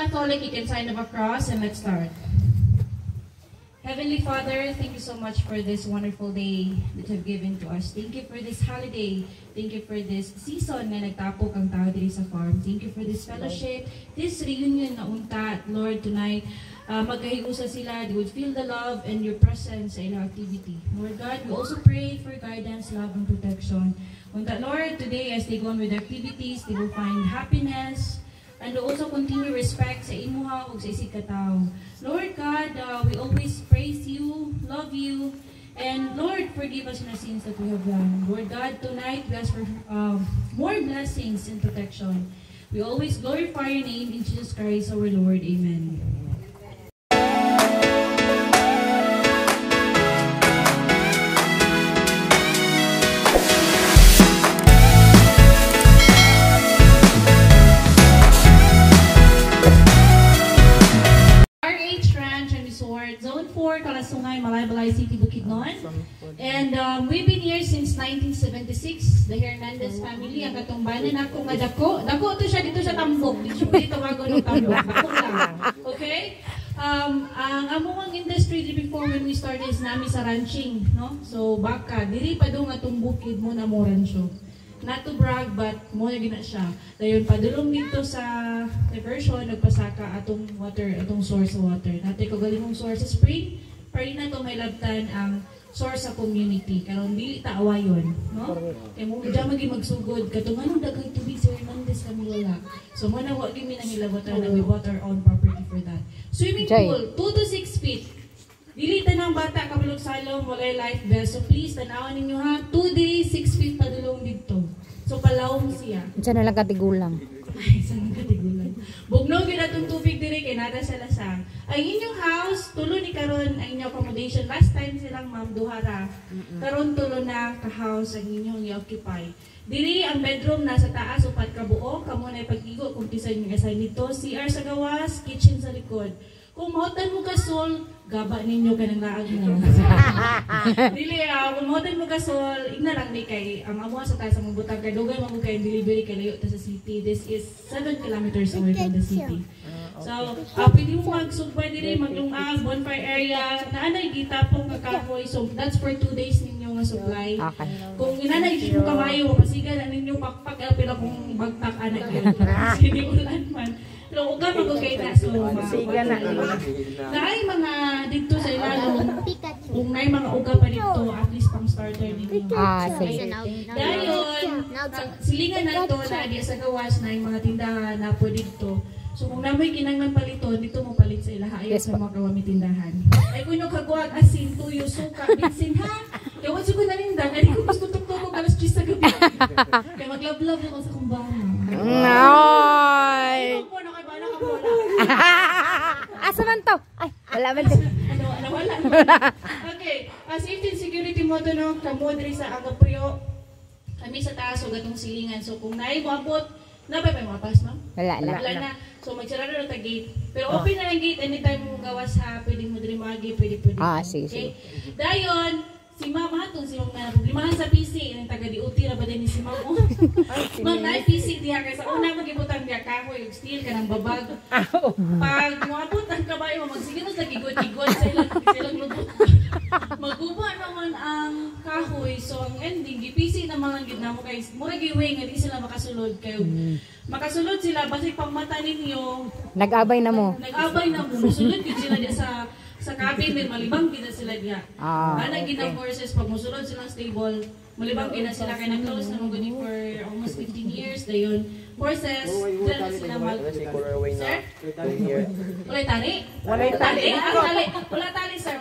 Catholic, you can sign of a cross and let's start. Heavenly Father, thank you so much for this wonderful day that you have given to us. Thank you for this holiday. Thank you for this season na nagtapok ang tao diri sa farm. Thank you for this fellowship, this reunion na unta. Lord, tonight, magkahiusa sila. They would feel the love and your presence sa ilang activity. Lord God, we also pray for guidance, love, and protection. Unta, Lord, today as they go on with their activities, they will find happiness, and also continue respect sa imuha o sa isig katao. Lord God, we always praise you, love you, and Lord, forgive us the sins that we have done. Lord God, tonight we ask for more blessings and protection. We always glorify your name in Jesus Christ our Lord. Amen. Zone 4, Kalasungay, Malaybalay City, Bukidnon. And we've been here since 1976. The Hernandez family, ang katumbanan ako nga dako. Dako to siya dito sa Tambok. Dito tawago ng Tambok. Dako lang. Okay? Ang among industry before when we started is nami sa ranching, no? So baka diri pa do nga tong bukid mo na mo rancho. Not to brag, but mo na gina siya. Dayon padulong dito sa diversion, nagpasaka atong water, atong source of water. Natay ko galing mong source sa spring, pwede na to may labtan ang source sa community. Karon dili ta awayon, no? Kay mo dya magi magsugod katong ano daghang tubig sa Hernandez kami wala. So mo na wa gyud mi nang ilabatan na we bought our own property for that. Swimming pool, 2 to 6 feet. Dili tanang bata kabalog salom, walay life vest. So please tanawan ninyo ha, 2 days, 6 feet padulong dito. So palawom siya. Diyan na lang katigulang. Ay, saan katigulang? Bugnog yun atong tubig diri kay nada sa lasang. Ang inyong house, tulo ni karon ang inyong accommodation. Last time silang ma'am duhara. Karon tulo na ka-house ang inyong i-occupy. Diri ang bedroom nasa taas upat ka buo, kamo na pag-igo kung kisa yung assign nito. CR sa gawas, kitchen sa likod. Kung mahutan mo ka sol, gaba ninyo ka ng laag mo. Dili, kung mahutan mo ka sol, igna lang ni kay, ang amo sa taas ang butang kay dugay mo kay delivery kay layo ta sa city. This is 7 kilometers away from the city. So, pwede mo magsugpay dili, maglungag, bonfire area, naanay gitapong kakahoy. So, that's for 2 days ninyo nga supply. Kung inanay mo kamayo, mapasigan na ninyo pakpak, pila kung bagtak anak yun. Hindi ulan man. Pero uga magugay na so masiga na. Naay mga dito sa ilalong, kung naay mga uga pa dito, at least pang starter ninyo. Sige. Dayon, silingan na ito na di sa gawas na yung mga tindahan na po dito. So kung namoy kinanglan paliton, dito mo palit sa ilaha ayon sa mga kawami tindahan. Ay kung yung kagwag, asin, tuyo, suka, bitsin ha? Kaya once ko nalinda, hindi ko gusto tuktok alas 10 sa gabi. Kaya mag-love-love ako sa kumbana. Noy! Asa man to? Ay, wala man to. Wala. Okay, safety and security mo to no, kamo diri sa Agapuyo. Kami sa taas ug atong silingan. So kung naay moabot, napay pa mga pass ma'am? Wala na. So magsarado na ta gate. Pero open na ang gate anytime mo gawas ha, pwede mo diri magi, pwede. Sige. Dayon, si Ma'am hatong si Ma'am na problemahan sa PC, ang taga diuti ra ba din si Ma'am? Ma'am na PC diha kay sa una magibutang diha kahoy ug steel kanang babag. Pag moabot ang kabayo magsiginos lagi gud-igod sa ilang lubot. Maguba naman ang kahoy, so ang ending gipisi na mga gid namo kay mura giway nga di sila makasulod kayo. Makasulod sila basi pang mata ninyo. Nag-abay na mo. Musulod gid sila diha sa cabin din malibang gid sila diha. Ana ginang courses pag musulod silang stable, malibang gid sila kay nag-close na maguni for almost 15 years dayon. Courses, dala sila mag. Sir? Wala tali? Wala tali sir.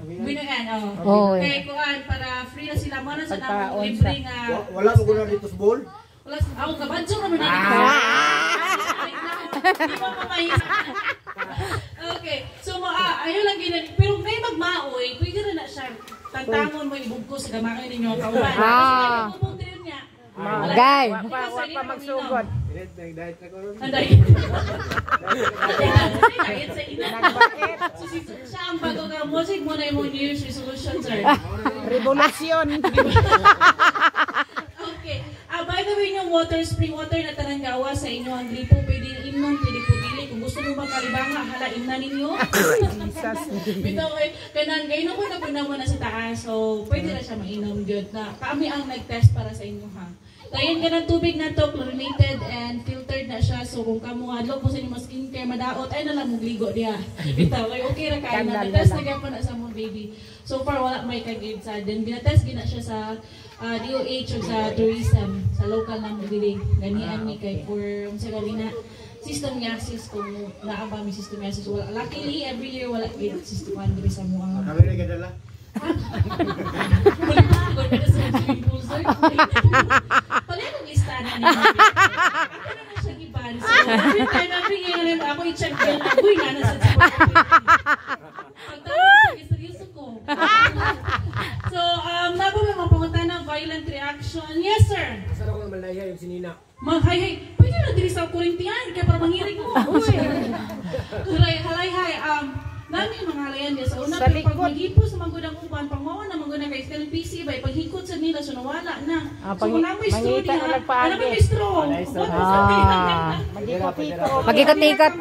Binuan okay, kuan para free na sila mo na sa namo libre nga. Wala mo guna dito sa bowl? Wala ako kabadyo naman dito. Di mo mamahisa. Okay, so ayaw lang gina, pero may magmaoy, pwede rin na siya. Tantangon mo ibugkos, gamakin ninyo ang kawan. Kasi ibubog din niya. Gay! Pa magsugod. Diet na ko ron. Diet sa ina. Siya ang bago ka mo, sig mo na yung New Year's resolution, sir. Revolusyon. Okay. By the way, yung water, spring water na taranggawa sa inyo, ang gripo, pwede inom, pwede po gusto mo makalibanga, halain na ninyo. Bitaw kay kanan kayo ko na pinamo na sa taas. So, pwede na siya mainom gyud na kami ang nag-test para sa inyo ha. Dayon ka ng tubig na to, chlorinated and filtered na siya. So kung kamo adlaw po sa inyo skincare madaot, ay na lang magligo diha. Bitaw kay okay ra kay na test na gyapon na sa mo baby. So far wala may kagid sa then ginatest gina siya sa DOH o sa tourism sa local na mo dili. Ganian ni kay for unsa gali na systemiasis kung naa ba mi systemiasis wala. Luckily every year wala gid system diri sa mo ang Kami rin kadala. Paling mag-listahan niya. Ako na siya giban. So, every time na pingirin ako i-check din. Uy, nana sa pagtanong sa seryoso ko. So, nabo may mapangunta ng violent reaction. Yes, sir. Saan ako naman laya yung sinina? Hay, pwede na diri sa Korintian. Kaya para mangirig mo. Halay. Nami mga halayan niya sa una Sa pag likod. magipo sa manggudang uban pangmawa na manggudang kay Stella PC bay paghikot sa nila so nawala na. So kung namoy straw mangita diha, na nagpaagi. ano ba may straw? Magikot-ikot. Magikot-ikot.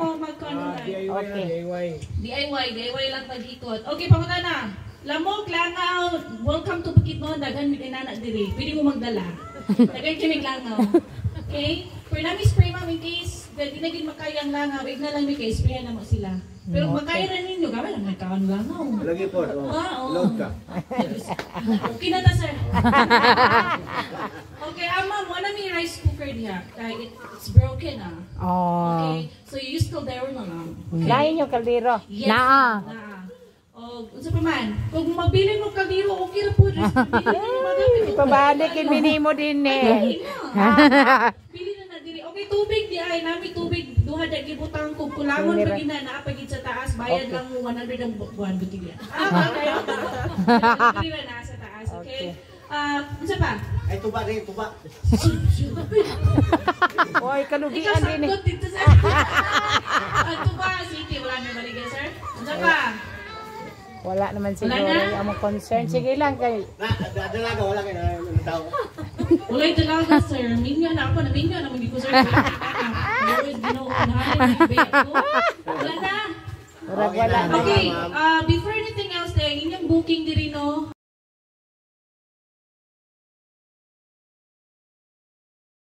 Okay. DIY lang paghikot. Okay, pamunta na. Lamok, langaw, welcome to Bukidnon, dagan mi kay nana diri. Pwede mo magdala. Dagan kami langaw. Okay? For nami spray ma'am in case di na gid makayang langaw, wag na lang mi kay sprayan na mo sila. Pero makaya rin ninyo, gamay lang may kawan langaw. Lagi po. Oo. Load ka. Okay na ta, sir. Okay, ma'am, wala may rice cooker diha. Kaya it's broken, Oh. Okay, so you use kaldero na lang. Lain yung kaldero. Yes. Naa. O, unsa pa man? Kung mabili mo kaldero, okay ra po. Pabalikin minimo din eh. Bili na na diri. Okay, tubig di ay nami tubig duha da gibutang kog kulangon pag ina naa pagid sa taas bayad lang mo 100 ang buwan butig ya. Okay. Diri na naa sa taas, okay? Unsa pa? Ay, tuba rin, tuba. Oy, Ikaw kalugian din eh. sangkot dito sa Ato ba sige wala may baligay sir? Unsa pa? Wala naman siguro Wala na? yung among concern. Sige lang kay Dalaga, wala kayo na tao. Walay dalaga sir. Minyo na ako na minyo na magi ko sir. Always ginaunahan yung bet ko. Wala na. wala na. Okay, before anything else, inyong booking diri no.